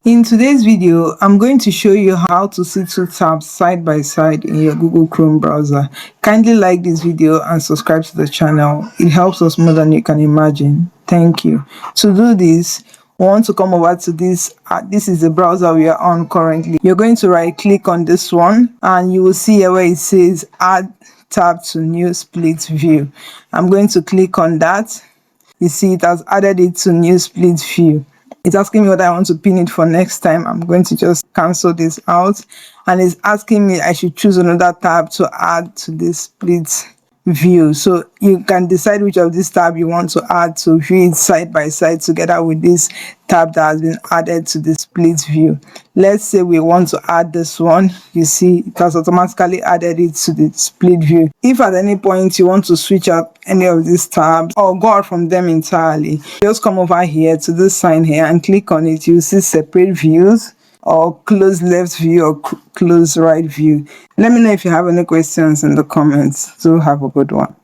In today's video, I'm going to show you how to see two tabs side by side in your Google Chrome browser. Kindly like this video and subscribe to the channel. It helps us more than you can imagine. Thank you. To do this, we want to come over to this. This is the browser we are on currently. You're going to right click on this one and you will see here where it says add tab to new split view. I'm going to click on that. You see it has added it to new split view. It's asking me what I want to pin it for next time. I'm going to just cancel this out, and it's asking me I should choose another tab to add to this split view. So you can decide which of these tab you want to add to view it side by side together with this tab that has been added to the split view. Let's say we want to add this one. You see it has automatically added it to the split view. If at any point you want to switch out any of these tabs or go out from them entirely, just come over here to this sign here and click on it. You see separate views or close left view or close right view. Let me know if you have any questions in the comments. So have a good one.